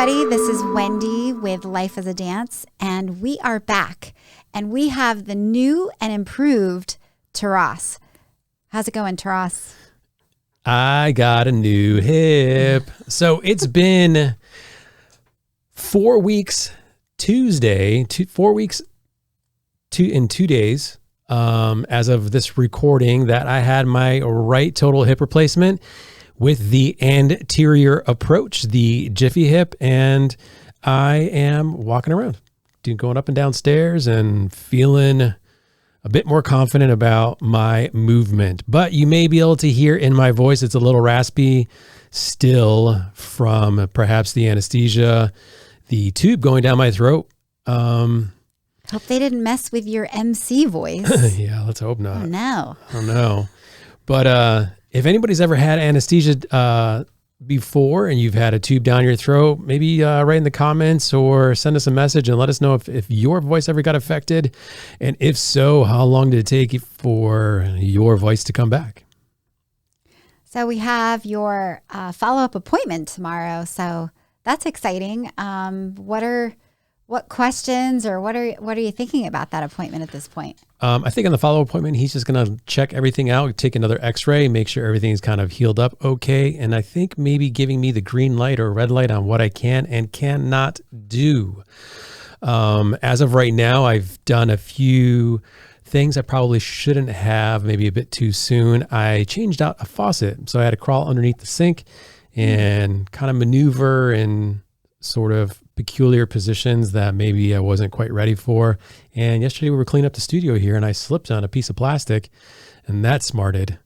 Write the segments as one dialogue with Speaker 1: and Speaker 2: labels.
Speaker 1: everybody. This is Wendy with Life as a Dance, and we are back. And we have the new and improved Taras. How's it going, Taras?
Speaker 2: I got a new hip. So it's been 4 weeks Tuesday, 4 weeks in 2 days as of this recording that I had my right total hip replacement with the anterior approach, the Jiffy hip, and I am walking around, going up and down stairs and feeling a bit more confident about my movement. But you may be able to hear in my voice, it's a little raspy still from perhaps the anesthesia, the tube going down my throat.
Speaker 1: Hope they didn't mess with your MC voice.
Speaker 2: Yeah, let's hope not.
Speaker 1: Oh, no.
Speaker 2: Oh, no. But if anybody's ever had anesthesia before and you've had a tube down your throat, maybe write in the comments or send us a message and let us know if your voice ever got affected. And if so, how long did it take for your voice to come back?
Speaker 1: So we have your follow-up appointment tomorrow. So that's exciting. What questions or what are you thinking about that appointment at this point?
Speaker 2: I think on the follow-up appointment, he's just going to check everything out, take another x-ray, make sure everything's kind of healed up okay. And I think maybe giving me the green light or red light on what I can and cannot do. As of right now, I've done a few things I probably shouldn't have, maybe a bit too soon. I changed out a faucet. So I had to crawl underneath the sink and kind of maneuver in sort of peculiar positions that maybe I wasn't quite ready for. And yesterday we were cleaning up the studio here and I slipped on a piece of plastic and that smarted.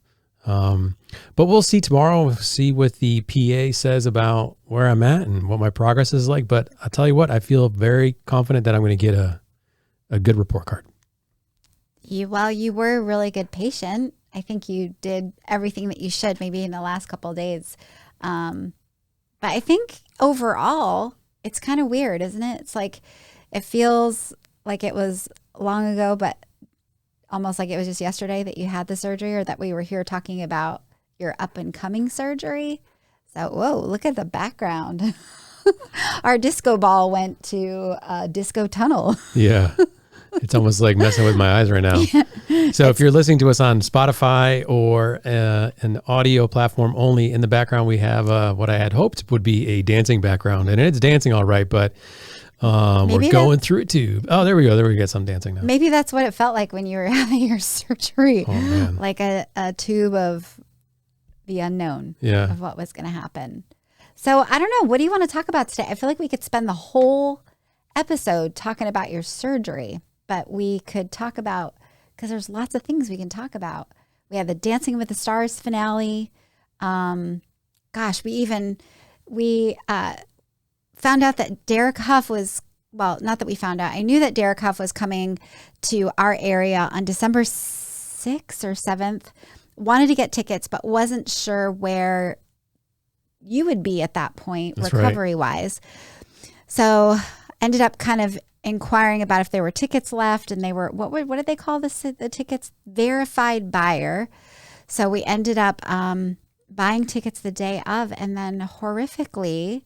Speaker 2: But we'll see tomorrow, see what the PA says about where I'm at and what my progress is like. But I'll tell you what, I feel very confident that I'm going to get a good report card.
Speaker 1: You were a really good patient. I think you did everything that you should maybe in the last couple of days. But I think overall, it's kind of weird, isn't it? It's like, it feels like it was long ago, but almost like it was just yesterday that you had the surgery or that we were here talking about your up and coming surgery. So, whoa, look at the background. Our disco ball went to a disco tunnel.
Speaker 2: Yeah. It's almost like messing with my eyes right now. Yeah. So if you're listening to us on Spotify or an audio platform only, in the background we have what I had hoped would be a dancing background. And it's dancing all right, but we're going through a tube. Oh, there we go. There we get some dancing now.
Speaker 1: Maybe that's what it felt like when you were having your surgery.
Speaker 2: Oh, man.
Speaker 1: Like a tube of the unknown of what was going to happen. So I don't know. What do you want to talk about today? I feel like we could spend the whole episode talking about your surgery. But we could talk about, because there's lots of things we can talk about. We had the Dancing with the Stars finale. We found out that Derek Hough was, well, not that we found out. I knew that Derek Hough was coming to our area on December 6th or 7th. Wanted to get tickets, but wasn't sure where you would be at that point, recovery-wise. So ended up kind of inquiring about if there were tickets left, and they were, what did they call the tickets? Verified buyer. So we ended up buying tickets the day of, and then horrifically,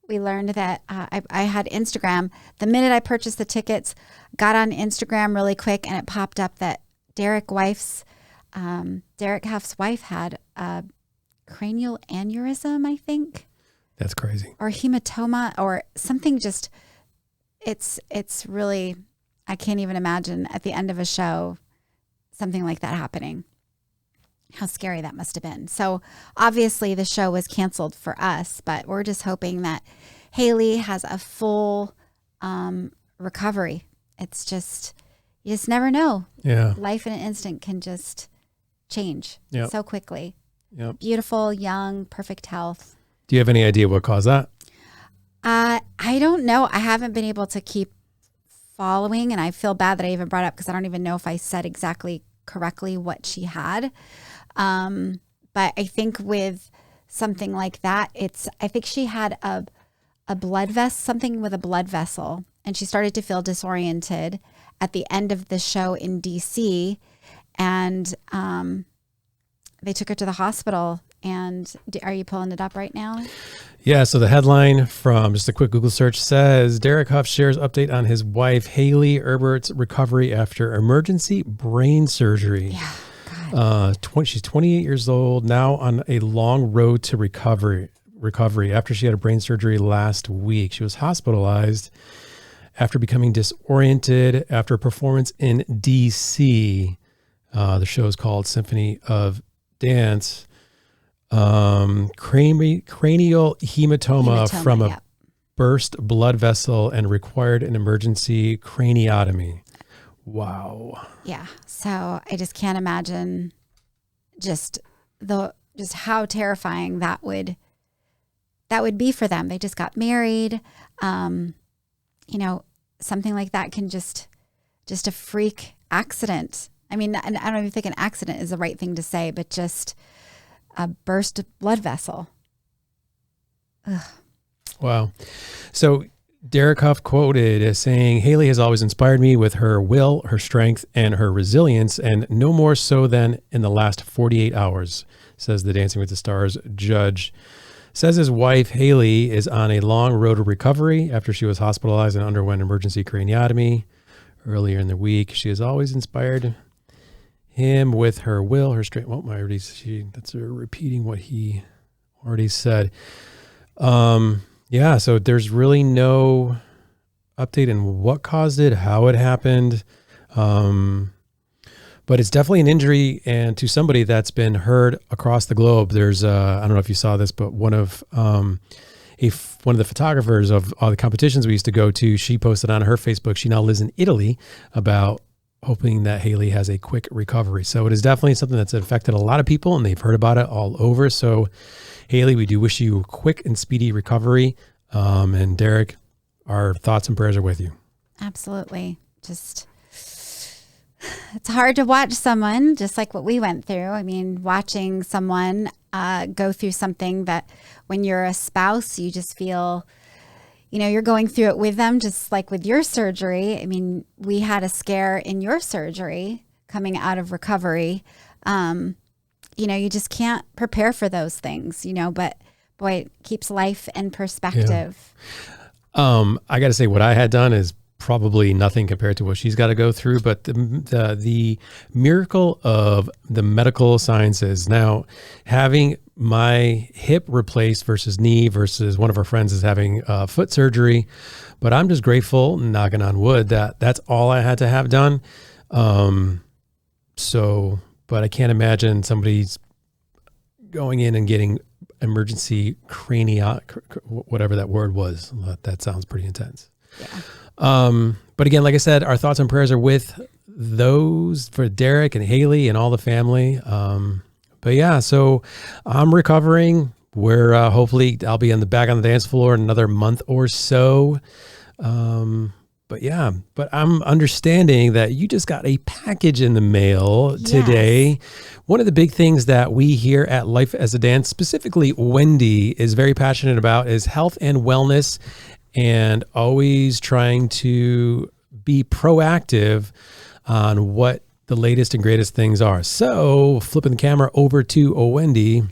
Speaker 1: we learned that I had Instagram. The minute I purchased the tickets, got on Instagram really quick, and it popped up that Derek Hough's wife had a cranial aneurysm, I think.
Speaker 2: That's crazy.
Speaker 1: Or hematoma or something just... It's really, I can't even imagine at the end of a show, something like that happening. How scary that must have been. So obviously the show was canceled for us, but we're just hoping that Haley has a full recovery. It's just, you just never know.
Speaker 2: Yeah.
Speaker 1: Life in an instant can just change so quickly.
Speaker 2: Yep.
Speaker 1: Beautiful, young, perfect health.
Speaker 2: Do you have any idea what caused that?
Speaker 1: I don't know. I haven't been able to keep following, and I feel bad that I even brought up because I don't even know if I said exactly correctly what she had. But I think with something like that, I think she had a blood vessel, something with a blood vessel, and she started to feel disoriented at the end of the show in DC, and they took her to the hospital And are you pulling it up right now?
Speaker 2: Yeah, so the headline from just a quick Google search says, Derek Hough shares update on his wife, Haley Herbert's recovery after emergency brain surgery.
Speaker 1: Yeah, God.
Speaker 2: She's 28 years old, now on a long road to recovery after she had a brain surgery last week. She was hospitalized after becoming disoriented after a performance in D.C. The show is called Symphony of Dance. Cranial hematoma from a burst blood vessel and required an emergency craniotomy. Wow.
Speaker 1: Yeah. So I just can't imagine just how terrifying that would be for them. They just got married. Something like that can just a freak accident. I mean, I don't even think an accident is the right thing to say, but just a burst blood vessel. Ugh.
Speaker 2: Wow. So Derek Hough quoted as saying, Haley has always inspired me with her will, her strength, and her resilience, and no more so than in the last 48 hours, says the Dancing with the Stars judge. Says his wife, Haley, is on a long road to recovery after she was hospitalized and underwent emergency craniotomy earlier in the week. She has always inspired him with her will, her strength. Well, that's repeating what he already said. Yeah, so there's really no update in what caused it, how it happened. But it's definitely an injury and to somebody that's been heard across the globe. There's I don't know if you saw this, but one of the photographers of all the competitions we used to go to, she posted on her Facebook, she now lives in Italy, about hoping that Haley has a quick recovery. So it is definitely something that's affected a lot of people and they've heard about it all over. So Haley, we do wish you a quick and speedy recovery. And Derek, our thoughts and prayers are with you.
Speaker 1: Absolutely. It's hard to watch someone just like what we went through. I mean, watching someone go through something that when you're a spouse, you just feel, you're going through it with them, just like with your surgery. I mean, we had a scare in your surgery coming out of recovery. You just can't prepare for those things, but boy, it keeps life in perspective.
Speaker 2: Yeah. I got to say what I had done is probably nothing compared to what she's got to go through, but the miracle of the medical sciences. Now, having my hip replaced versus knee versus one of our friends is having foot surgery, but I'm just grateful, knocking on wood, that that's all I had to have done. But I can't imagine somebody's going in and getting emergency whatever that word was. That sounds pretty intense.
Speaker 1: Yeah.
Speaker 2: But again, like I said, our thoughts and prayers are with those for Derek and Haley and all the family. But yeah, so I'm recovering. We're hopefully I'll be back on the dance floor in another month or so. But I'm understanding that you just got a package in the mail today. Yes. One of the big things that we here at Life as a Dance, specifically Wendy, is very passionate about is health and wellness, and always trying to be proactive on what the latest and greatest things are. So flipping the camera over to Wendy.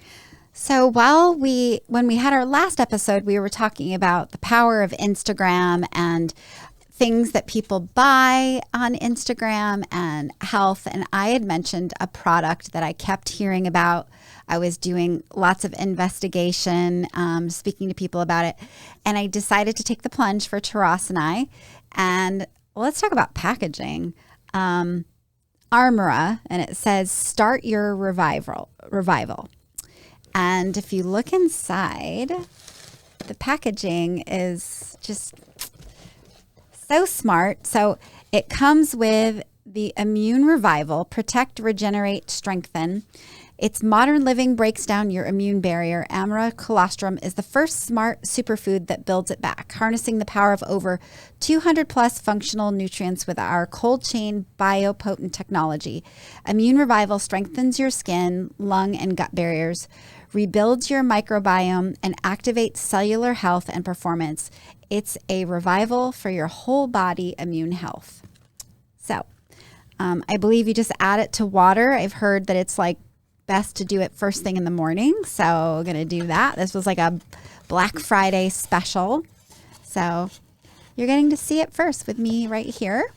Speaker 1: So when we had our last episode, we were talking about the power of Instagram and things that people buy on Instagram and health. And I had mentioned a product that I kept hearing about. I was doing lots of investigation, speaking to people about it. And I decided to take the plunge for Taras and I. And let's talk about packaging. ARMRA, and it says, start your revival. And if you look inside, the packaging is just so smart. So it comes with the Immune Revival, Protect, Regenerate, Strengthen. Its modern living breaks down your immune barrier. ARMRA Colostrum is the first smart superfood that builds it back, harnessing the power of over 200 plus functional nutrients with our cold chain biopotent technology. Immune Revival strengthens your skin, lung, and gut barriers, rebuilds your microbiome, and activates cellular health and performance. It's a revival for your whole body immune health. So I believe you just add it to water. I've heard that it's like best to do it first thing in the morning. So we're going to do that. This was like a Black Friday special. So you're getting to see it first with me right here.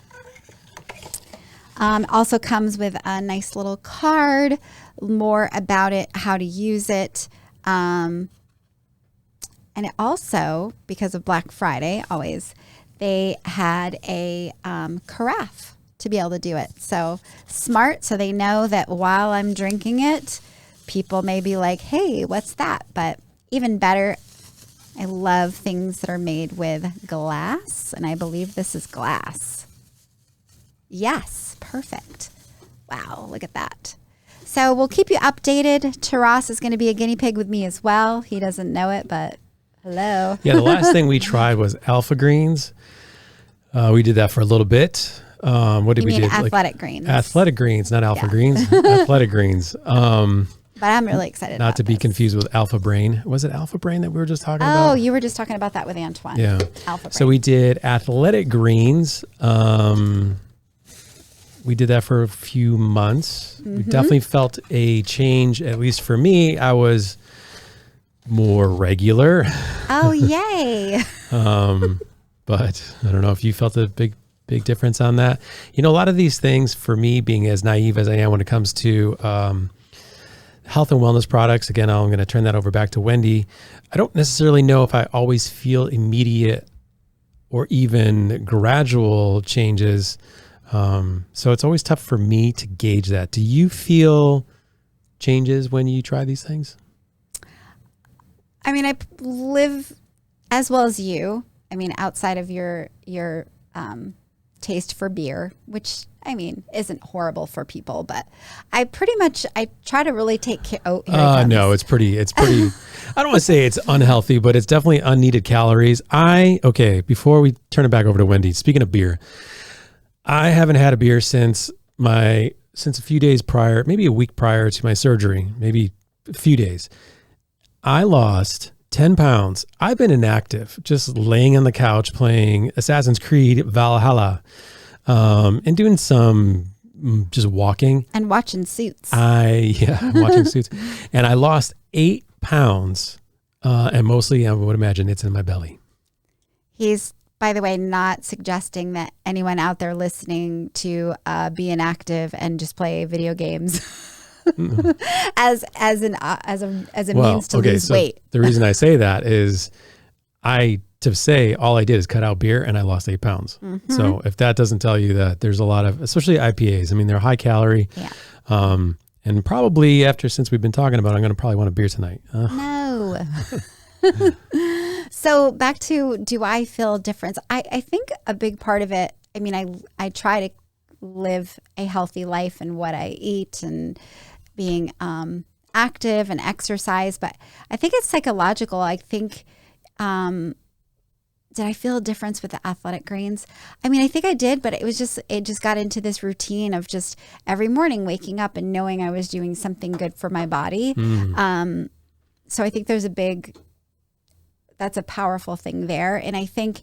Speaker 1: Also comes with a nice little card, more about it, how to use it. And it also, because of Black Friday, always, they had a carafe to be able to do it. So smart, so they know that while I'm drinking it, people may be like, hey, what's that? But even better, I love things that are made with glass, and I believe this is glass. Yes, perfect. Wow, look at that. So we'll keep you updated. Taras is going to be a guinea pig with me as well. He doesn't know it, but hello.
Speaker 2: Yeah, the last thing we tried was alpha greens. We did that for a little bit. What did we do?
Speaker 1: Athletic greens.
Speaker 2: Athletic greens, not alpha greens. Athletic greens.
Speaker 1: But I'm really excited.
Speaker 2: Not to be confused with Alpha Brain. Was it Alpha Brain that we were just talking about?
Speaker 1: Oh, you were just talking about that with Antoine.
Speaker 2: Yeah.
Speaker 1: Alpha Brain.
Speaker 2: So we did athletic greens. We did that for a few months. We definitely felt a change, at least for me. I was more regular.
Speaker 1: Oh, yay.
Speaker 2: But I don't know if you felt a big difference on that. You know, a lot of these things, for me, being as naive as I am when it comes to health and wellness products, again, I'm going to turn that over back to Wendy. I don't necessarily know if I always feel immediate or even gradual changes. So it's always tough for me to gauge that. Do you feel changes when you try these things?
Speaker 1: I mean, I live as well as you. I mean, outside of your taste for beer, which I mean isn't horrible for people, but I try to really take care. Oh,
Speaker 2: no, it's pretty. I don't want to say it's unhealthy, but it's definitely unneeded calories. Before we turn it back over to Wendy, speaking of beer, I haven't had a beer since a few days prior, maybe a week prior to my surgery, maybe a few days. I lost 10 pounds. I've been inactive, just laying on the couch playing Assassin's Creed Valhalla, and doing some just walking.
Speaker 1: And watching Suits.
Speaker 2: Watching Suits. And I lost 8 pounds, and mostly I would imagine it's in my belly. He's,
Speaker 1: by the way, not suggesting that anyone out there listening to be inactive and just play video games. as a means to lose weight.
Speaker 2: The reason I say that is all I did is cut out beer and I lost 8 pounds. Mm-hmm. So if that doesn't tell you that there's a lot of, especially IPAs, I mean, they're high calorie.
Speaker 1: Yeah.
Speaker 2: And probably since we've been talking about it, I'm going to probably want a beer tonight.
Speaker 1: No. So back to, do I feel a difference? I think a big part of it, I mean, I try to live a healthy life in what I eat and being active and exercise, but I think it's psychological. I think, did I feel a difference with the athletic greens? I mean, I think I did, but it just got into this routine of just every morning waking up and knowing I was doing something good for my body. So I think that's a powerful thing there. And I think,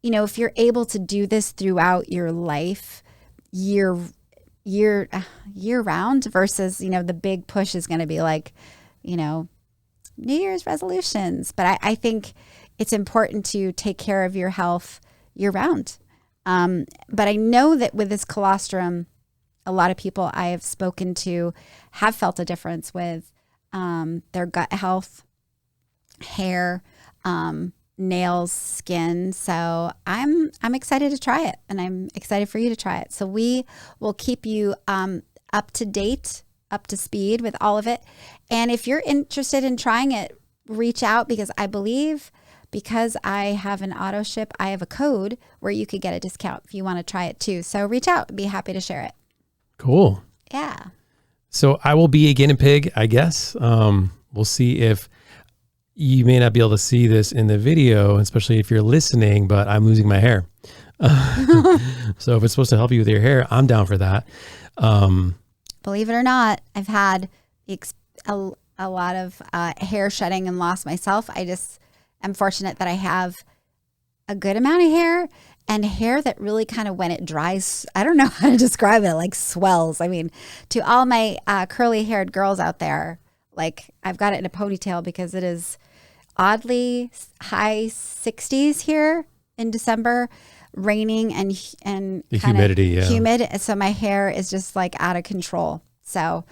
Speaker 1: if you're able to do this throughout your life, year round versus, the big push is going to be like, New Year's resolutions. But I think it's important to take care of your health year round. But I know that with this colostrum, a lot of people I have spoken to have felt a difference with their gut health, hair, nails, skin. So I'm excited to try it, and I'm excited for you to try it. So we will keep you up to date, up to speed with all of it. And if you're interested in trying it, reach out, because I believe, because I have an auto ship, I have a code where you could get a discount if you want to try it too. So reach out. I'd be happy to share it.
Speaker 2: Cool.
Speaker 1: Yeah.
Speaker 2: So I will be a guinea pig, I guess. We'll see if you may not be able to see this in the video, especially if you're listening, but I'm losing my hair. So if it's supposed to help you with your hair, I'm down for that.
Speaker 1: Believe it or not, I've had a lot of hair shedding and loss myself. I just am fortunate that I have a good amount of hair, and hair that really kind of, when it dries, I don't know how to describe it, like swells. I mean, to all my curly haired girls out there, like I've got it in a ponytail because it is oddly high 60s here in December, raining and
Speaker 2: the humidity,
Speaker 1: humid. So my hair is just like out of control. So,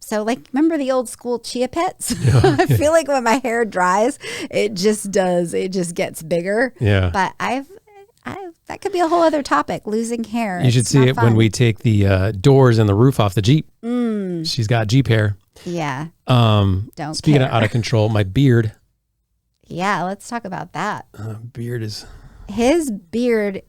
Speaker 1: so like, remember the old school chia pets?
Speaker 2: Yeah.
Speaker 1: I feel like when my hair dries, it just gets bigger.
Speaker 2: Yeah.
Speaker 1: But that could be a whole other topic, losing hair.
Speaker 2: You should see it when we take the doors and the roof off the Jeep.
Speaker 1: Mm.
Speaker 2: She's got Jeep hair.
Speaker 1: Yeah.
Speaker 2: Speaking of out of control, my beard.
Speaker 1: Yeah, let's talk about that.
Speaker 2: His
Speaker 1: beard,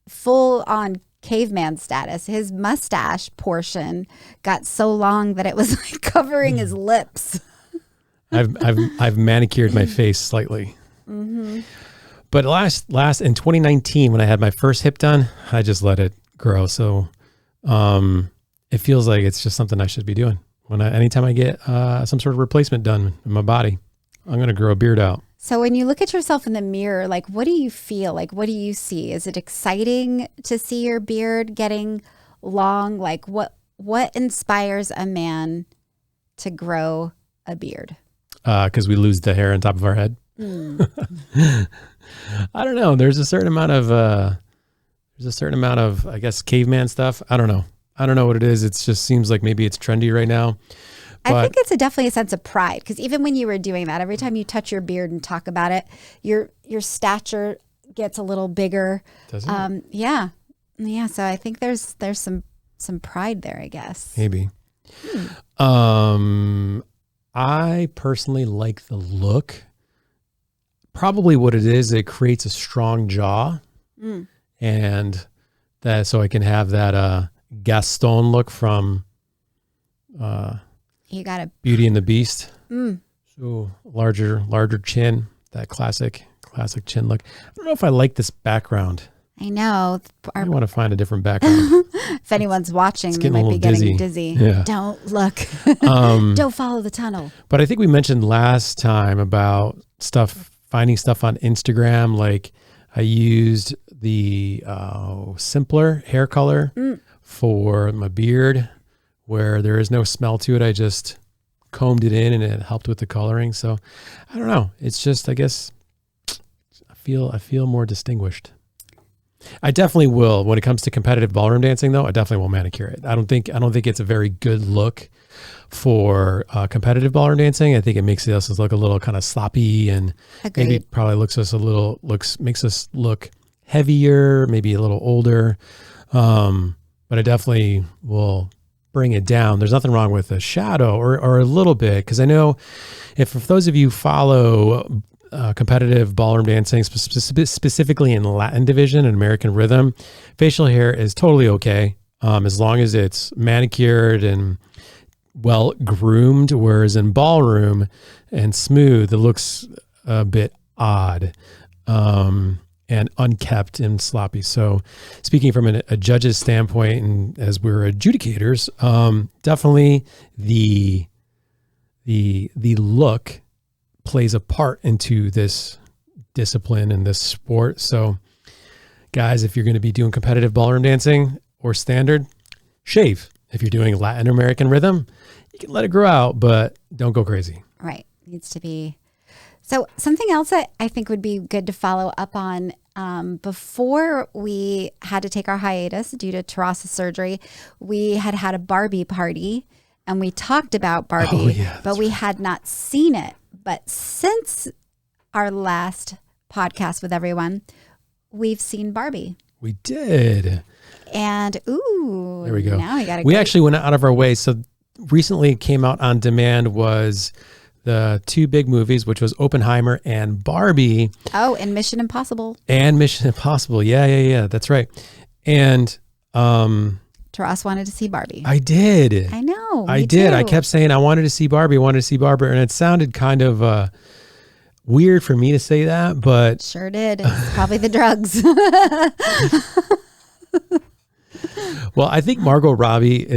Speaker 1: full on caveman status. His mustache portion got so long that it was like covering his lips.
Speaker 2: I've manicured my face slightly.
Speaker 1: Mm-hmm.
Speaker 2: But last in 2019, when I had my first hip done, I just let it grow. So it feels like it's just something I should be doing. Anytime I get some sort of replacement done in my body, I'm going to grow a beard out.
Speaker 1: So when you look at yourself in the mirror, like, what do you feel? Like, what do you see? Is it exciting to see your beard getting long? Like, what inspires a man to grow a beard?
Speaker 2: Because we lose the hair on top of our head.
Speaker 1: Mm.
Speaker 2: I don't know. There's a certain amount of, I guess, caveman stuff. I don't know what it is. It just seems like maybe it's trendy right now.
Speaker 1: I think it's definitely a sense of pride, because even when you were doing that, every time you touch your beard and talk about it, your stature gets a little bigger.
Speaker 2: Does it?
Speaker 1: Yeah. So I think there's some pride there, I guess.
Speaker 2: Maybe. I personally like the look. Probably what it is, it creates a strong jaw, and that so I can have that Gaston look from.
Speaker 1: You got a
Speaker 2: Beauty and the Beast. So larger chin, that classic chin look. I don't know if I like this background.
Speaker 1: I know.
Speaker 2: I want to find a different background.
Speaker 1: If anyone's watching, they
Speaker 2: getting
Speaker 1: might be getting dizzy.
Speaker 2: Yeah.
Speaker 1: Don't look. Don't follow the tunnel.
Speaker 2: But I think we mentioned last time about finding stuff on Instagram. Like I used the simpler hair color for my beard, where there is no smell to it. I just combed it in and it helped with the coloring. So I don't know. It's just, I guess I feel more distinguished. I definitely will. When it comes to competitive ballroom dancing though, I definitely will manicure it. I don't think it's a very good look for competitive ballroom dancing. I think it makes us look a little kind of sloppy, and
Speaker 1: Agreed.
Speaker 2: maybe probably makes us look heavier, maybe a little older. But I definitely will bring it down. There's nothing wrong with a shadow or a little bit, because I know if those of you follow competitive ballroom dancing, specifically in Latin division and American rhythm, facial hair is totally okay as long as it's manicured and well groomed, whereas in ballroom and smooth, it looks a bit odd and unkept and sloppy. So speaking from a judge's standpoint, and as we're adjudicators, definitely the look plays a part into this discipline and this sport. So guys, if you're going to be doing competitive ballroom dancing or standard, shave. If you're doing Latin American rhythm, you can let it grow out, but don't go crazy.
Speaker 1: Right. Needs to be. So something else that I think would be good to follow up on, before we had to take our hiatus due to Taras's surgery, we had a Barbie party, and we talked about Barbie, but we had not seen it. But since our last podcast with everyone, we've seen Barbie.
Speaker 2: We did.
Speaker 1: And there
Speaker 2: we go.
Speaker 1: Now
Speaker 2: we actually went out of our way. So recently came out on demand was the two big movies, which was Oppenheimer and Barbie.
Speaker 1: Oh, and Mission Impossible.
Speaker 2: Yeah. That's right. And
Speaker 1: Taras wanted to see Barbie.
Speaker 2: I did.
Speaker 1: I know.
Speaker 2: I did. I kept saying I wanted to see Barbie. And it sounded kind of weird for me to say that, but
Speaker 1: sure did. It's probably the drugs.
Speaker 2: Well, I think Margot Robbie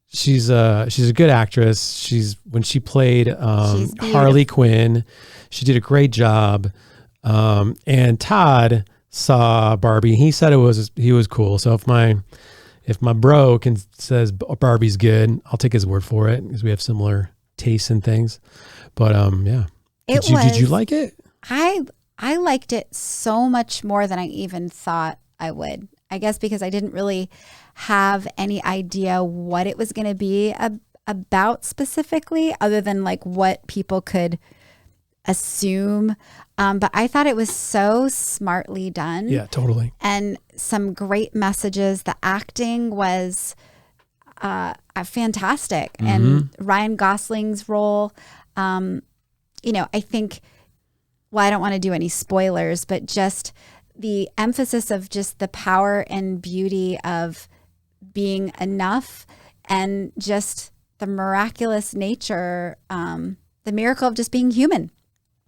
Speaker 2: she's a good actress. When she played Harley Quinn, she did a great job. And Todd saw Barbie. He said he was cool. So if my bro says Barbie's good, I'll take his word for it because we have similar tastes and things. But yeah, did you like it?
Speaker 1: I liked it so much more than I even thought I would. I guess because I didn't really have any idea what it was going to be about specifically, other than like what people could assume. But I thought it was so smartly done.
Speaker 2: Yeah, totally.
Speaker 1: And some great messages. The acting was fantastic.
Speaker 2: Mm-hmm.
Speaker 1: And Ryan Gosling's role, I think, well, I don't want to do any spoilers, but just the emphasis of just the power and beauty of being enough, and just the miraculous nature, the miracle of just being human.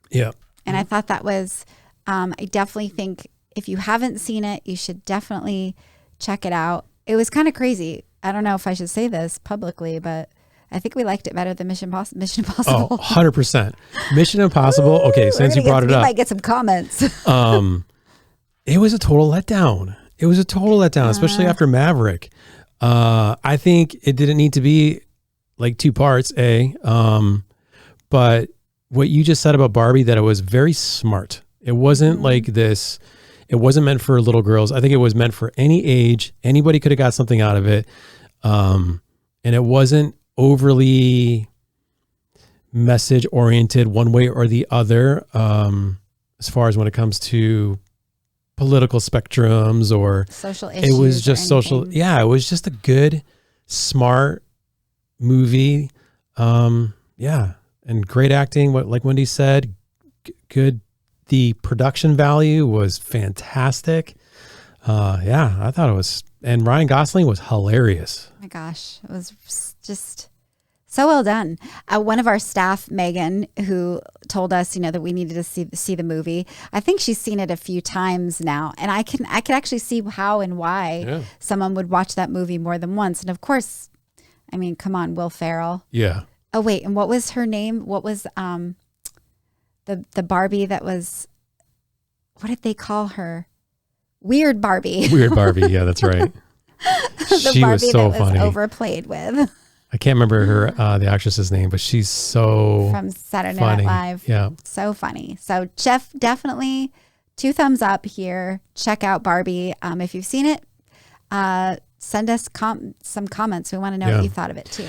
Speaker 2: Yeah.
Speaker 1: And I thought that was, I definitely think if you haven't seen it, you should definitely check it out. It was kind of crazy. I don't know if I should say this publicly, but I think we liked it better than Mission Impossible.
Speaker 2: Oh, 100%. Mission Impossible. Okay, since you brought it up.
Speaker 1: We might get some comments.
Speaker 2: It was a total letdown. Especially after Maverick. I think it didn't need to be like 2 parts, but what you just said about Barbie, that it was very smart. It wasn't like this. It wasn't meant for little girls. I think it was meant for any age. Anybody could have got something out of it. And it wasn't overly message oriented one way or the other. As far as when it comes to political spectrums or
Speaker 1: social issues.
Speaker 2: It was just social. Yeah. It was just a good, smart movie. Yeah. And great acting. Like Wendy said, good. The production value was fantastic. Yeah, I thought it was, and Ryan Gosling was hilarious.
Speaker 1: Oh my gosh. It was just so well done. One of our staff, Megan, who told us, that we needed to see the movie. I think she's seen it a few times now, and I can actually see how and why someone would watch that movie more than once. And of course, I mean, come on, Will Ferrell.
Speaker 2: Yeah.
Speaker 1: Oh wait, and what was her name? What was the Barbie that was? What did they call her? Weird Barbie.
Speaker 2: Weird Barbie. Yeah, that's right.
Speaker 1: She Barbie was so funny. Overplayed with.
Speaker 2: I can't remember her the actress's name, but she's so
Speaker 1: from Saturday
Speaker 2: funny.
Speaker 1: Night Live.
Speaker 2: Yeah,
Speaker 1: so funny. So Jeff, definitely 2 thumbs up here. Check out Barbie. If you've seen it, send us some comments. We want to know what you thought of it too.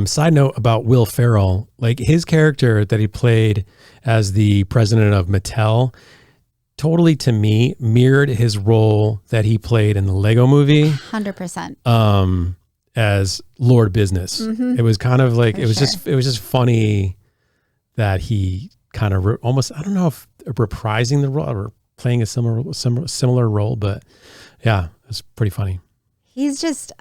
Speaker 2: Side note about Will Ferrell, like his character that he played as the president of Mattel, totally to me mirrored his role that he played in the Lego movie.
Speaker 1: 100%.
Speaker 2: As Lord Business. Mm-hmm. It was kind of like, it was just funny that he kind of almost, I don't know if reprising the role or playing a similar role, but yeah, it's pretty funny.
Speaker 1: He's just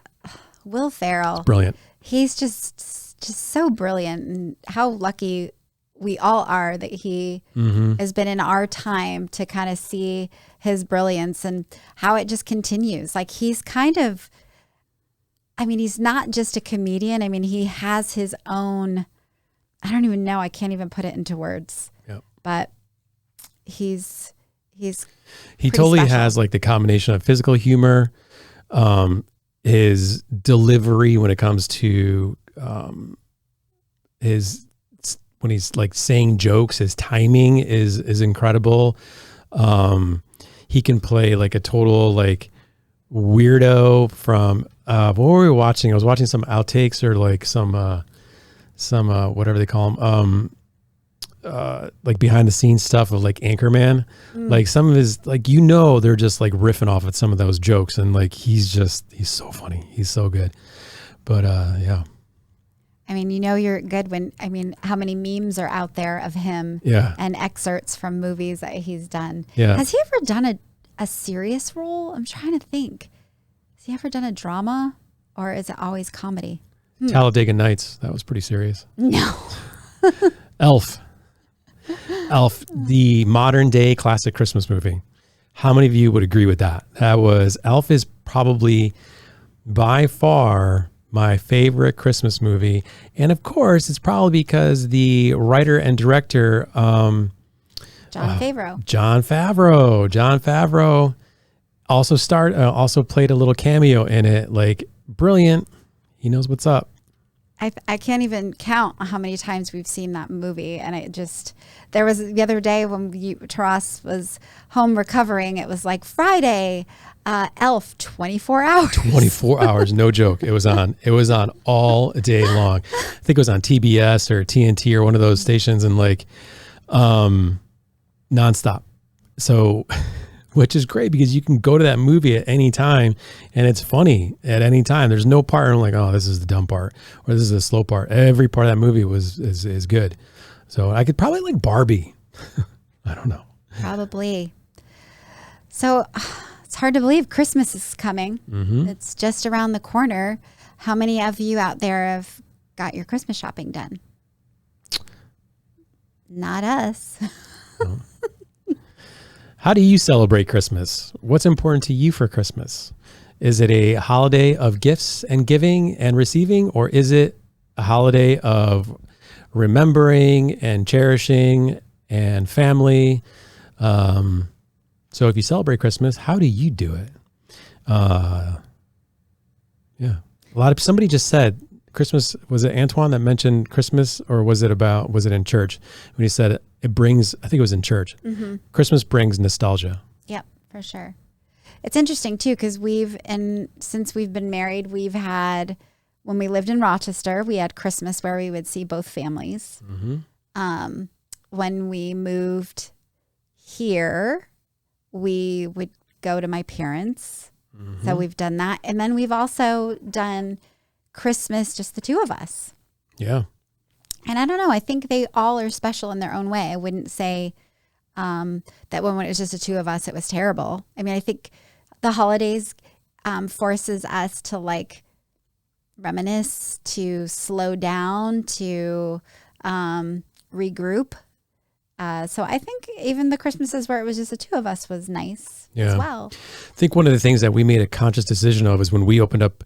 Speaker 1: Will Ferrell.
Speaker 2: It's brilliant.
Speaker 1: He's just so brilliant, and how lucky we all are that he has been in our time to kind of see his brilliance and how it just continues. Like he's kind of, I mean, he's not just a comedian. I mean, he has his own, I don't even know. I can't even put it into words, but he
Speaker 2: totally
Speaker 1: special.
Speaker 2: Has like the combination of physical humor, his delivery when it comes to when he's like saying jokes, his timing is incredible. He can play like a total like weirdo from what were we watching? I was watching some outtakes or like some whatever they call them, like behind the scenes stuff of like Anchorman. Like some of his, like, they're just like riffing off at some of those jokes, and like he's so funny. He's so good. But yeah.
Speaker 1: I mean, you're good when, I mean, how many memes are out there of him and excerpts from movies that he's done. Yeah. Has he ever done a serious role? I'm trying to think. Has he ever done a drama, or is it always comedy?
Speaker 2: Talladega Nights. That was pretty serious.
Speaker 1: No.
Speaker 2: Elf, the modern day classic Christmas movie. How many of you would agree with that? Elf is probably by far my favorite Christmas movie. And of course, it's probably because the writer and director,
Speaker 1: Jon Favreau.
Speaker 2: Jon Favreau also played a little cameo in it. Like, brilliant. He knows what's up.
Speaker 1: I can't even count how many times we've seen that movie. And there was the other day when Taras was home recovering, it was like Friday, Elf, 24 hours.
Speaker 2: 24 hours, no joke. It was on all day long. I think it was on TBS or TNT or one of those stations, and like nonstop. So, which is great because you can go to that movie at any time and it's funny at any time. There's no part I'm like, oh, this is the dumb part or this is the slow part. Every part of that movie is good. So I could probably like Barbie. I don't know.
Speaker 1: Probably. So it's hard to believe Christmas is coming.
Speaker 2: Mm-hmm.
Speaker 1: It's just around the corner. How many of you out there have got your Christmas shopping done? Not us.
Speaker 2: No. How do you celebrate Christmas? What's important to you for Christmas? Is it a holiday of gifts and giving and receiving, or is it a holiday of remembering and cherishing and family? So if you celebrate Christmas, how do you do it? Yeah. Somebody just said Christmas, was it Antoine that mentioned Christmas, or was it in church when he said it brings, I think it was in church.
Speaker 1: Mm-hmm.
Speaker 2: Christmas brings nostalgia.
Speaker 1: Yep, for sure. It's interesting too, because since we've been married, we've had, when we lived in Rochester, we had Christmas where we would see both families.
Speaker 2: Mm-hmm.
Speaker 1: When we moved here, we would go to my parents.
Speaker 2: Mm-hmm.
Speaker 1: So we've done that. And then we've also done Christmas, just the two of us.
Speaker 2: Yeah.
Speaker 1: And I don't know, I think they all are special in their own way. I wouldn't say that when it was just the two of us, it was terrible. I mean, I think the holidays forces us to like reminisce, to slow down, to regroup. So I think even the Christmases where it was just the two of us was nice as well.
Speaker 2: I think one of the things that we made a conscious decision of is when we opened up,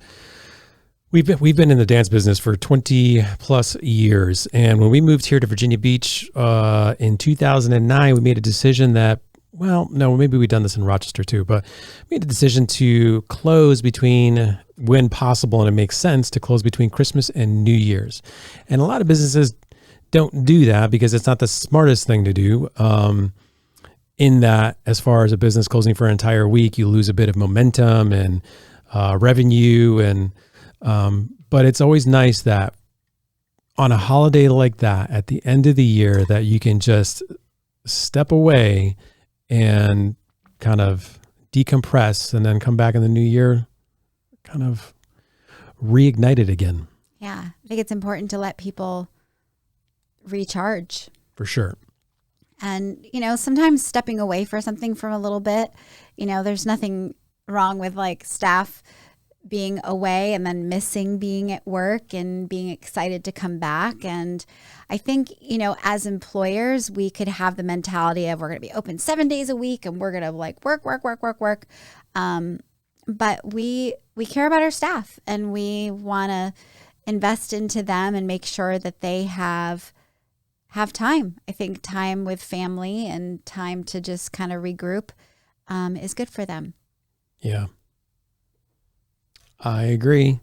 Speaker 2: we've been in the dance business for 20 plus years. And when we moved here to Virginia Beach in 2009, we made a decision that, well, no, maybe we've done this in Rochester too, but we made a decision to close between, when possible, and it makes sense to close between Christmas and New Year's. And a lot of businesses don't do that because it's not the smartest thing to do. In that, as far as a business closing for an entire week, you lose a bit of momentum and revenue, and but it's always nice that on a holiday like that, at the end of the year, that you can just step away and kind of decompress and then come back in the new year, kind of reignite it again.
Speaker 1: Yeah, I think it's important to let people recharge.
Speaker 2: For sure.
Speaker 1: And, sometimes stepping away for something for a little bit, there's nothing wrong with like staff being away and then missing being at work and being excited to come back. And I think, as employers, we could have the mentality of we're going to be open 7 days a week and we're going to like work. But we care about our staff and we want to invest into them and make sure that they have time. I think time with family and time to just kind of regroup is good for them.
Speaker 2: Yeah. I agree.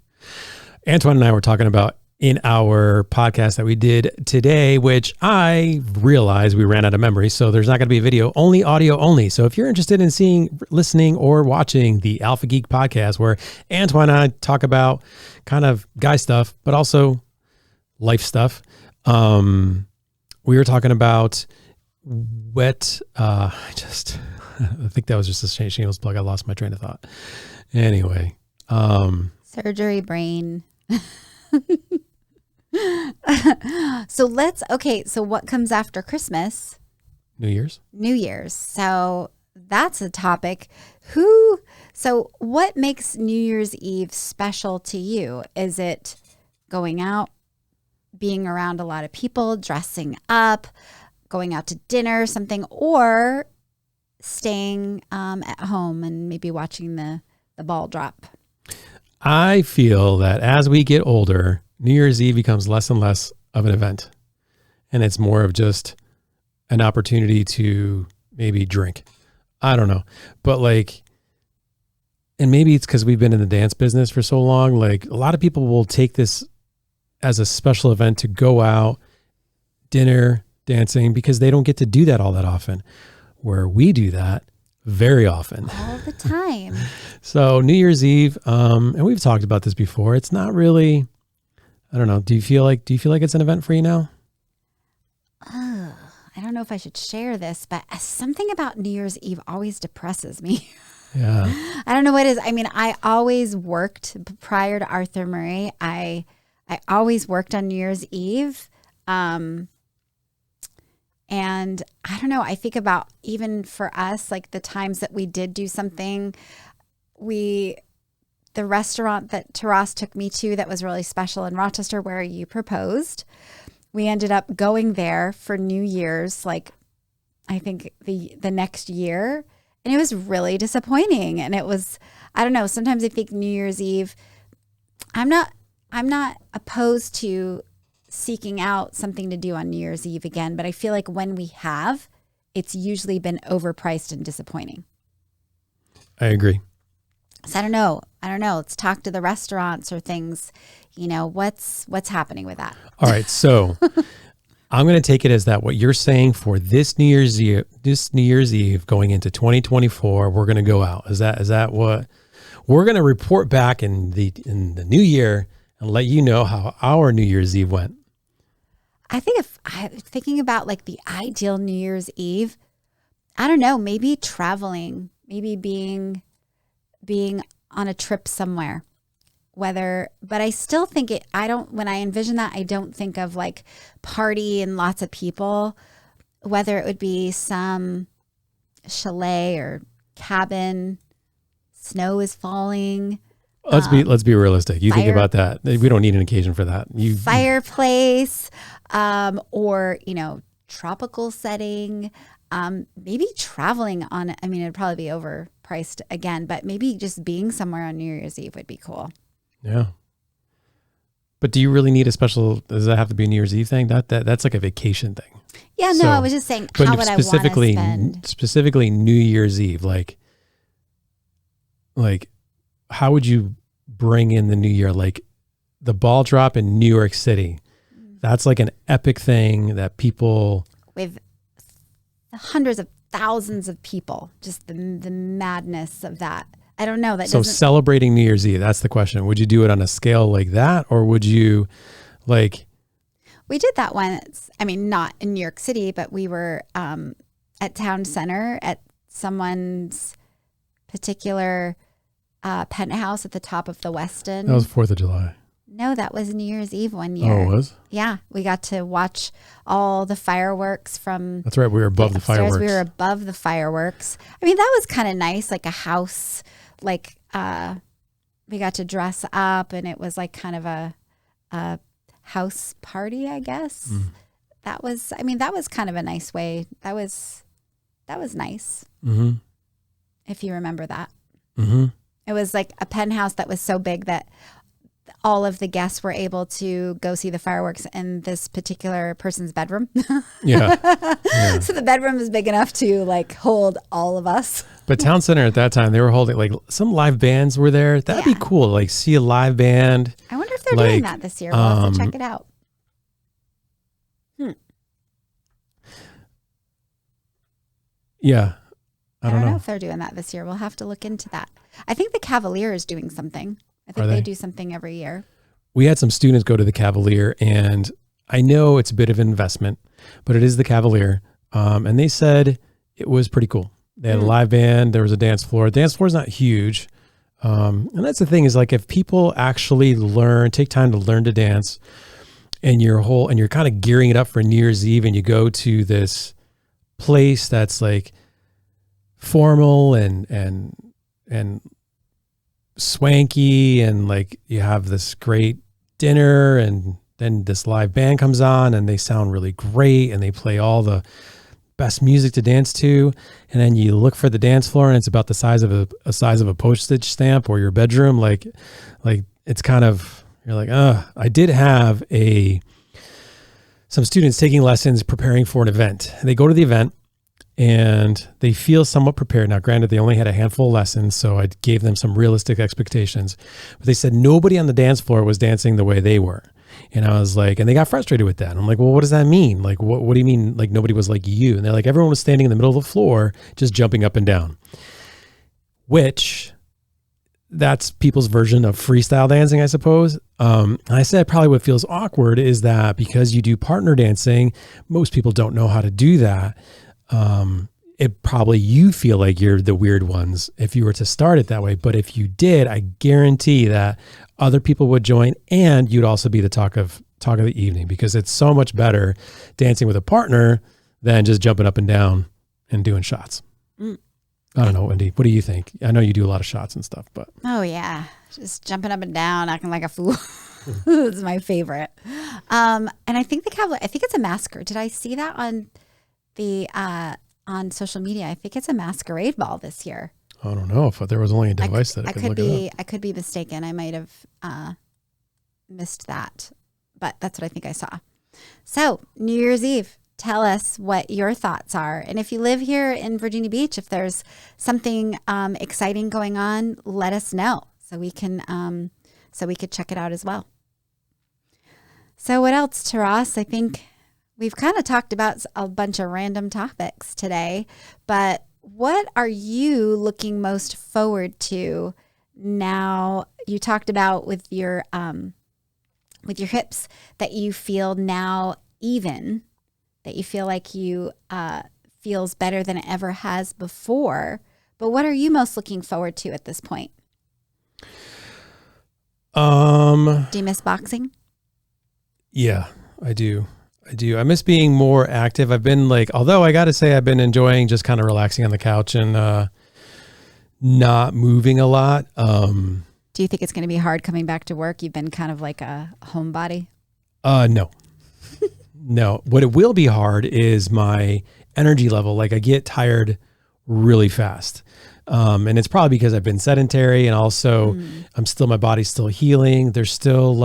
Speaker 2: Antoine and I were talking about in our podcast that we did today, which I realized we ran out of memory. So there's not going to be a video, only audio only. So if you're interested in seeing, listening, or watching the Alpha Geek podcast, where Antoine and I talk about kind of guy stuff, but also life stuff. We were talking about I think that was just a shameless plug. I lost my train of thought. Anyway.
Speaker 1: Surgery brain. So what comes after Christmas?
Speaker 2: New Year's.
Speaker 1: So that's a topic. So what makes New Year's Eve special to you? Is it going out, being around a lot of people, dressing up, going out to dinner, something, or staying at home and maybe watching the ball drop?
Speaker 2: I feel that as we get older, New Year's Eve becomes less and less of an event. And it's more of just an opportunity to maybe drink. I don't know. But like, and maybe it's because we've been in the dance business for so long. Like a lot of people will take this as a special event to go out, dinner, dancing, because they don't get to do that all that often. Where we do that very often.
Speaker 1: All the time.
Speaker 2: So New Year's Eve, and we've talked about this before. It's not really, I don't know. Do you feel like it's an event for you now?
Speaker 1: I don't know if I should share this, but something about New Year's Eve always depresses me.
Speaker 2: Yeah.
Speaker 1: I don't know what it is. I mean, I always worked prior to Arthur Murray. I always worked on New Year's Eve. And I don't know, I think about even for us, like the times that we did do something, the restaurant that Taras took me to that was really special in Rochester where you proposed, we ended up going there for New Year's, like I think the next year. And it was really disappointing. And it was, I don't know, sometimes I think New Year's Eve, I'm not opposed to seeking out something to do on New Year's Eve again, but I feel like when we have, it's usually been overpriced and disappointing.
Speaker 2: I agree.
Speaker 1: So I don't know. Let's talk to the restaurants or things, what's happening with that. All
Speaker 2: right. So I'm going to take it as that what you're saying for this New Year's Eve going into 2024, we're going to go out. Is that what we're going to report back in the new year and let you know how our New Year's Eve went?
Speaker 1: I think if I'm thinking about like the ideal New Year's Eve, I don't know, maybe traveling, maybe being on a trip somewhere, but I still think when I envision that, I don't think of like party and lots of people, whether it would be some chalet or cabin, snow is falling.
Speaker 2: Let's be realistic. You think about that. We don't need an occasion for that.
Speaker 1: Fireplace, or tropical setting. Maybe traveling on. I mean, it'd probably be overpriced again, but maybe just being somewhere on New Year's Eve would be cool.
Speaker 2: Yeah. But do you really need a special? Does that have to be a New Year's Eve thing? That's like a vacation thing.
Speaker 1: Yeah. No, I was just saying. How would I want to spend?
Speaker 2: Specifically, New Year's Eve, like. How would you bring in the new year? Like the ball drop in New York City. That's like an epic thing that people
Speaker 1: with hundreds of thousands of people, just the madness of that. I don't know.
Speaker 2: So celebrating New Year's Eve, that's the question. Would you do it on a scale like that? Or would you we
Speaker 1: did that once. I mean, not in New York City, but we were at Town Center at someone's particular penthouse at the top of the Westin.
Speaker 2: That was 4th of July.
Speaker 1: No, that was New Year's Eve one year.
Speaker 2: Oh, it was?
Speaker 1: Yeah. We got to watch all the fireworks from...
Speaker 2: That's right. We were above the fireworks.
Speaker 1: We were above the fireworks. I mean, that was kind of nice, like a house, we got to dress up and it was like kind of a house party, I guess. That was kind of a nice way. That was nice. Mm-hmm. If you remember that. Mm-hmm. It was like a penthouse that was so big that all of the guests were able to go see the fireworks in this particular person's bedroom.
Speaker 2: Yeah.
Speaker 1: So the bedroom is big enough to like hold all of us.
Speaker 2: But Town Center at that time, they were holding like some live bands were there. That'd be cool. Like see a live band.
Speaker 1: I wonder if they're doing that this year. We'll have to check it out.
Speaker 2: Yeah. I don't know
Speaker 1: if they're doing that this year. We'll have to look into that. I think the Cavalier is doing something. I think they do something every year.
Speaker 2: We had some students go to the Cavalier, and I know it's a bit of an investment, but it is the Cavalier. And they said it was pretty cool. They had a live band. There was a dance floor. The dance floor is not huge. And that's the thing is like if people actually take time to learn to dance and you're kind of gearing it up for New Year's Eve and you go to this place that's like formal and swanky and like you have this great dinner and then this live band comes on and they sound really great and they play all the best music to dance to, and then you look for the dance floor and it's about the size of a postage stamp or your bedroom. Like it's kind of, you're like, I did have a some students taking lessons, preparing for an event. They go to the event and they feel somewhat prepared. Now, granted, they only had a handful of lessons, so I gave them some realistic expectations. But they said nobody on the dance floor was dancing the way they were. And I was like, and they got frustrated with that. I'm like, well, what does that mean? Like, what do you mean? Like, nobody was like you? And they're like, everyone was standing in the middle of the floor, just jumping up and down, which that's people's version of freestyle dancing, I suppose. I said probably what feels awkward is that because you do partner dancing, most people don't know how to do that. It probably you feel like you're the weird ones if you were to start it that way. But if you did, I guarantee that other people would join and you'd also be the talk of the evening, because it's so much better dancing with a partner than just jumping up and down and doing shots. I don't know, Wendy, what do you think? I know you do a lot of shots and stuff, but.
Speaker 1: Oh yeah. Just jumping up and down, acting like a fool. It's my favorite. And I think I think it's a masquerade. Did I see that on the, on social media? I think it's a masquerade ball this year.
Speaker 2: I don't know if there was only a device that I could look it up.
Speaker 1: I could be mistaken. I might have missed that, but that's what I think I saw. So New Year's Eve, tell us what your thoughts are. And if you live here in Virginia Beach, if there's something exciting going on, let us know so we could check it out as well. So what else, Taras? I think we've kind of talked about a bunch of random topics today, but what are you looking most forward to now? You talked about with your hips that you feel now even, that you feel like you feels better than it ever has before. But what are you most looking forward to at this point? Do you miss boxing?
Speaker 2: Yeah, I do. I miss being more active. I've been although I got to say I've been enjoying just kind of relaxing on the couch and not moving a lot.
Speaker 1: Do you think it's going to be hard coming back to work? You've been kind of like a homebody.
Speaker 2: No. No. What it will be hard is my energy level. Like I get tired really fast. And it's probably because I've been sedentary and also my body's still healing. There's still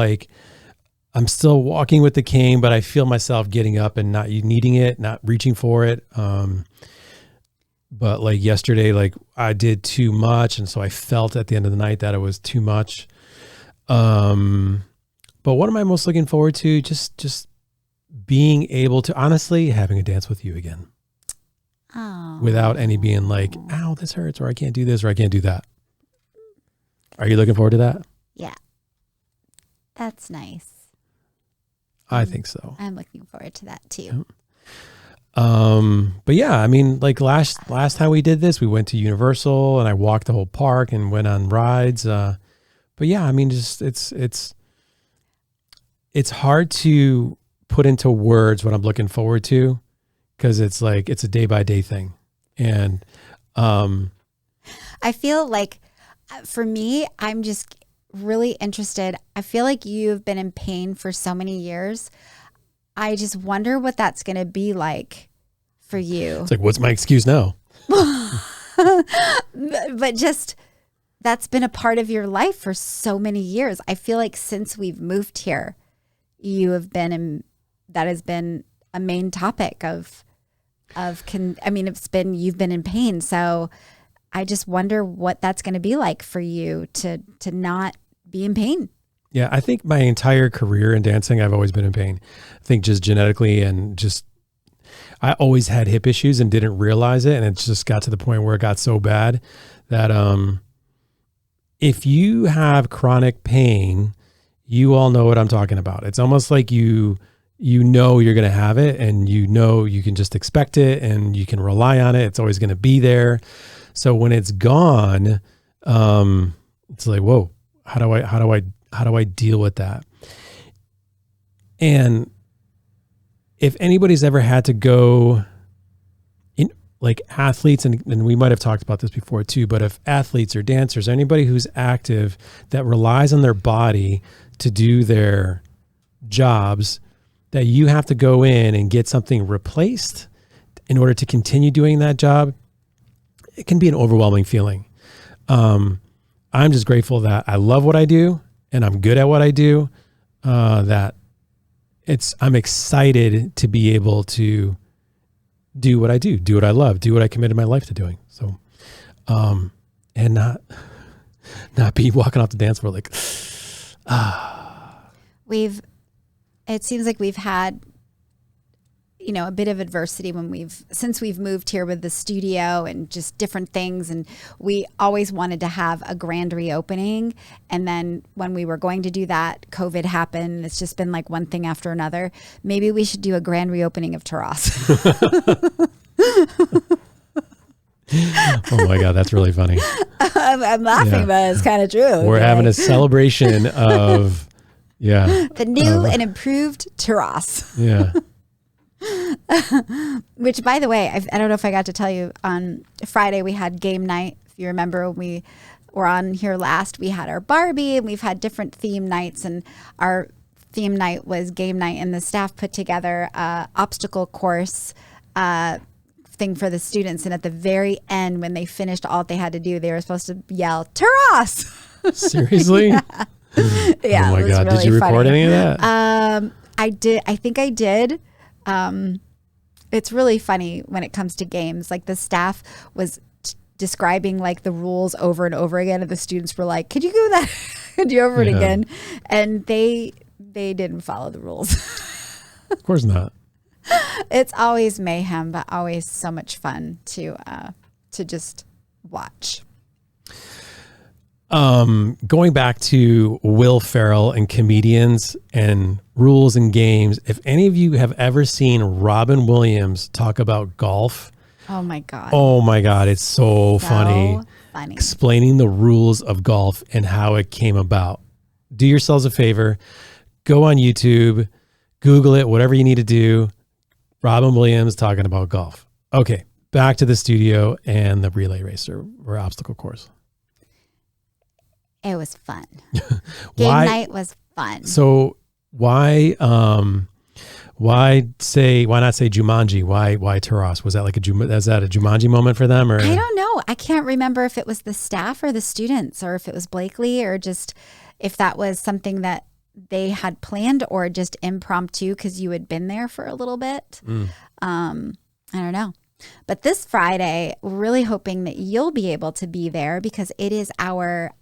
Speaker 2: I'm still walking with the cane, but I feel myself getting up and not needing it, not reaching for it. But yesterday, I did too much. And so I felt at the end of the night that it was too much. But what am I most looking forward to? Just being able to honestly having a dance with you again.
Speaker 1: Oh.
Speaker 2: Without any being like, ow, this hurts, or I can't do this, or I can't do that. Are you looking forward to that?
Speaker 1: Yeah. That's nice.
Speaker 2: I think so.
Speaker 1: I'm looking forward to that too.
Speaker 2: But yeah, I mean, last time we did this, we went to Universal and I walked the whole park and went on rides. But yeah, I mean, just it's hard to put into words what I'm looking forward to, because it's a day by day thing. And
Speaker 1: I feel like for me, I'm just really interested. I feel like you've been in pain for so many years. I just wonder what that's going to be like for you.
Speaker 2: It's what's my excuse now?
Speaker 1: But just that's been a part of your life for so many years. I feel like since we've moved here, that has been a main topic you've been in pain. So I just wonder what that's going to be like for you to not be in pain.
Speaker 2: Yeah, I think my entire career in dancing, I've always been in pain. I think just genetically and I always had hip issues and didn't realize it. And it just got to the point where it got so bad that if you have chronic pain, you all know what I'm talking about. It's almost like you know you're going to have it, and you know you can just expect it and you can rely on it. It's always going to be there. So when it's gone, it's like, whoa, how do I deal with that? And if anybody's ever had to go in, athletes, and we might have talked about this before too, but if athletes or dancers, anybody who's active that relies on their body to do their jobs, that you have to go in and get something replaced in order to continue doing that job, it can be an overwhelming feeling. I'm just grateful that I love what I do and I'm good at what I do, that I'm excited to be able to do what I do what I love, do what I committed my life to doing. So, and not be walking off the dance floor like,
Speaker 1: It seems like we've had, a bit of adversity since we've moved here with the studio and just different things. And we always wanted to have a grand reopening. And then when we were going to do that, COVID happened. It's just been like one thing after another. Maybe we should do a grand reopening of Taras.
Speaker 2: Oh my God, that's really funny.
Speaker 1: I'm laughing, but it's kind of true.
Speaker 2: We're having a celebration of,
Speaker 1: the new and improved Taras.
Speaker 2: Yeah.
Speaker 1: Which, by the way, I don't know if I got to tell you, on Friday we had game night. If you remember, when we were on here last, we had our Barbie, and we've had different theme nights, and our theme night was game night, and the staff put together a obstacle course thing for the students. And at the very end, when they finished all they had to do, they were supposed to yell, Taras!
Speaker 2: Seriously?
Speaker 1: Yeah.
Speaker 2: Oh my God.
Speaker 1: Really
Speaker 2: did you record any of that?
Speaker 1: I did. I think I did. It's really funny when it comes to games. Like, the staff was describing like the rules over and over again, and the students were like, could you do that? Could you over it again? And they didn't follow the rules.
Speaker 2: Of course not.
Speaker 1: It's always mayhem, but always so much fun to just watch.
Speaker 2: Going back to Will Ferrell and comedians and rules and games, if any of you have ever seen Robin Williams talk about golf,
Speaker 1: oh my God,
Speaker 2: it's so funny. Explaining the rules of golf and how it came about. Do yourselves a favor, go on YouTube, Google it, whatever you need to do. Robin Williams talking about golf. Okay, back to the studio and the relay race or obstacle course.
Speaker 1: It was fun. Game night was fun.
Speaker 2: So why not say Jumanji? Why Taras? Was that like a Jumanji moment for them, or?
Speaker 1: I don't know. I can't remember if it was the staff or the students, or if it was Blakely, or just if that was something that they had planned, or just impromptu because you had been there for a little bit. I don't know. But this Friday, we're really hoping that you'll be able to be there, because it is our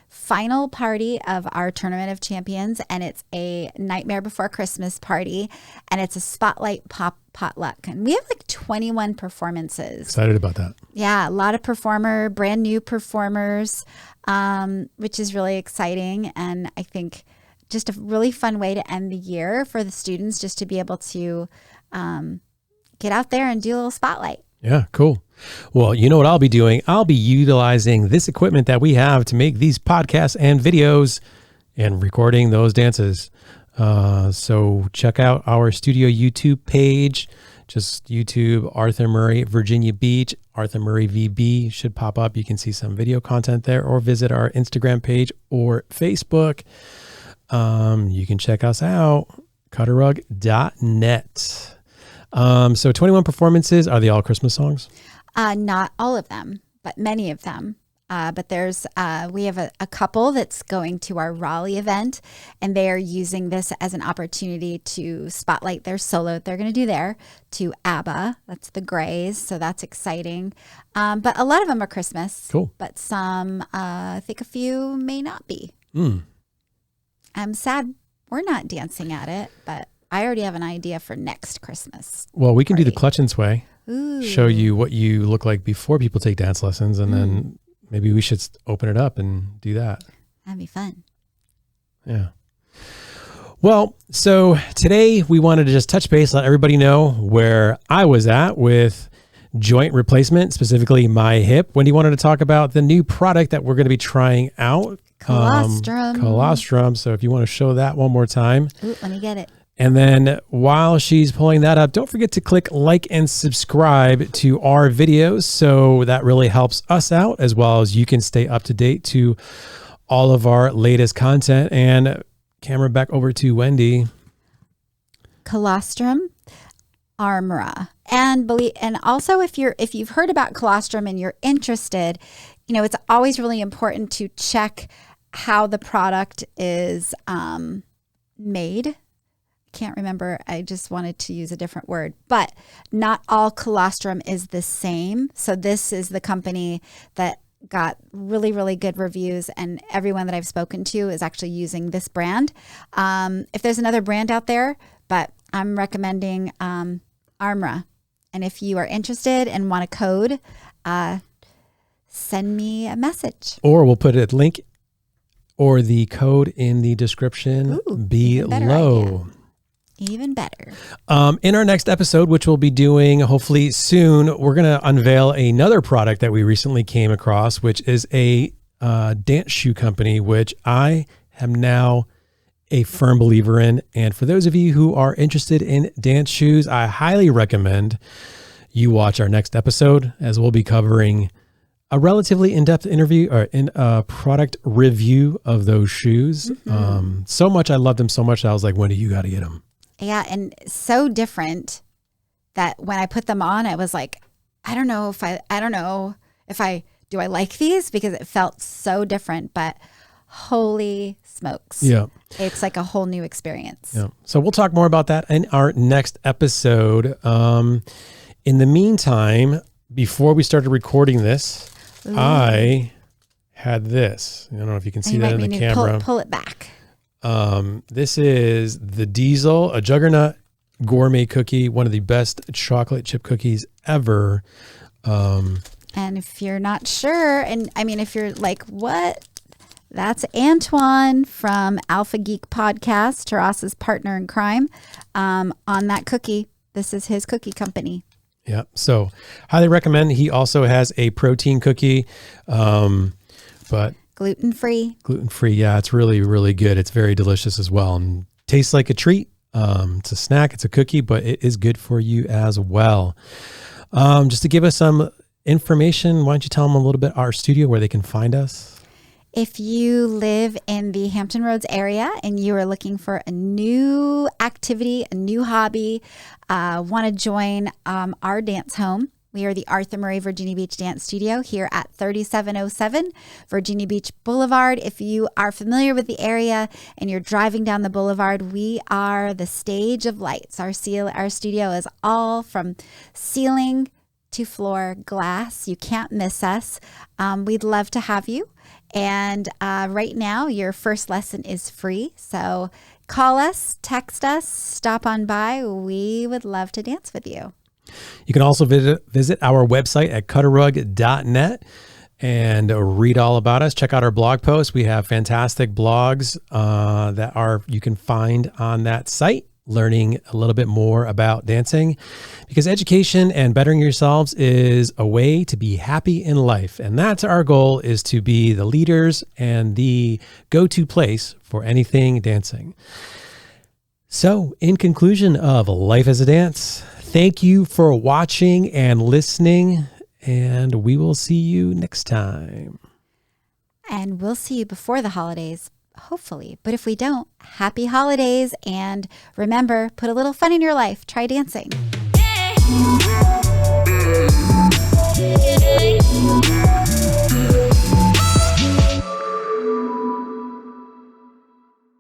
Speaker 1: final party of our Tournament of Champions, and it's a Nightmare Before Christmas party, and it's a spotlight potluck. And we have like 21 performances.
Speaker 2: Excited about that.
Speaker 1: Yeah, a lot of brand new performers, which is really exciting. And I think just a really fun way to end the year for the students, just to be able to get out there and do a little spotlight.
Speaker 2: Yeah, cool. Well, you know what I'll be doing? I'll be utilizing this equipment that we have to make these podcasts and videos and recording those dances. So check out our studio YouTube page. Just YouTube, Arthur Murray, Virginia Beach, Arthur Murray VB should pop up. You can see some video content there, or visit our Instagram page or Facebook. You can check us out, cutterrug.net. So 21 performances. Are they all Christmas songs?
Speaker 1: Not all of them, but many of them. But there's we have a couple that's going to our Raleigh event, and they are using this as an opportunity to spotlight their solo that they're going to do there to ABBA. That's the Grays, so that's exciting. But a lot of them are Christmas.
Speaker 2: Cool.
Speaker 1: But some, I think a few may not be. I'm sad we're not dancing at it, but I already have an idea for next Christmas.
Speaker 2: Well, we can do the clutch and sway.
Speaker 1: Ooh.
Speaker 2: Show you what you look like before people take dance lessons, and then maybe we should open it up and do that.
Speaker 1: That'd be fun.
Speaker 2: Yeah. Well, so today we wanted to just touch base, let everybody know where I was at with joint replacement, specifically my hip. Wendy wanted to talk about the new product that we're going to be trying out. Colostrum. So if you want to show that one more time.
Speaker 1: Ooh, let me get it.
Speaker 2: And then while she's pulling that up, don't forget to click like and subscribe to our videos. So that really helps us out, as well as you can stay up to date to all of our latest content. And camera back over to Wendy.
Speaker 1: Colostrum, ARMRA. And also if you've heard about Colostrum and you're interested, it's always really important to check how the product is made. can't remember. I just wanted to use a different word, but not all colostrum is the same. So this is the company that got really, really good reviews, and everyone that I've spoken to is actually using this brand. If there's another brand out there, but I'm recommending ARMRA. And if you are interested and want a code, send me a message.
Speaker 2: Or we'll put a link or the code in the description below.
Speaker 1: Even better.
Speaker 2: In our next episode, which we'll be doing hopefully soon, we're going to unveil another product that we recently came across, which is a dance shoe company, which I am now a firm believer in. And for those of you who are interested in dance shoes, I highly recommend you watch our next episode, as we'll be covering a relatively in-depth interview or product review of those shoes. Mm-hmm. So much, I loved them so much. I was like, Wendy, you got to get them.
Speaker 1: Yeah, and so different that when I put them on, I was like, I don't know if I like these, because it felt so different, but holy smokes.
Speaker 2: Yeah.
Speaker 1: It's like a whole new experience.
Speaker 2: Yeah. So we'll talk more about that in our next episode. In the meantime, before we started recording this, I had this. I don't know if you can see that in the camera.
Speaker 1: Pull it back.
Speaker 2: This is the Diesel, a Juggernaut gourmet cookie, one of the best chocolate chip cookies ever.
Speaker 1: And if you're not sure, and I mean, if you're like, what? That's Antoine from Alpha Geek Podcast, Terrasa's partner in crime, on that cookie. This is his cookie company.
Speaker 2: Yeah. So highly recommend. He also has a protein cookie, but
Speaker 1: gluten-free.
Speaker 2: Gluten-free. Yeah. It's really, really good. It's very delicious as well, and tastes like a treat. It's a snack. It's a cookie, but it is good for you as well. Just to give us some information, why don't you tell them a little bit our studio, where they can find us?
Speaker 1: If you live in the Hampton Roads area and you are looking for a new activity, a new hobby, want to join our dance home, we are the Arthur Murray Virginia Beach Dance Studio here at 3707 Virginia Beach Boulevard. If you are familiar with the area and you're driving down the boulevard, we are the stage of lights. Our studio is all from ceiling to floor glass. You can't miss us. We'd love to have you. And right now, your first lesson is free. So call us, text us, stop on by. We would love to dance with you.
Speaker 2: You can also visit our website at cutterrug.net and read all about us. Check out our blog posts. We have fantastic blogs that you can find on that site, learning a little bit more about dancing, because education and bettering yourselves is a way to be happy in life. And that's our goal, is to be the leaders and the go-to place for anything dancing. So in conclusion of Life as a Dance, thank you for watching and listening, and we will see you next time.
Speaker 1: And we'll see you before the holidays, hopefully. But if we don't, happy holidays. And remember, put a little fun in your life. Try dancing.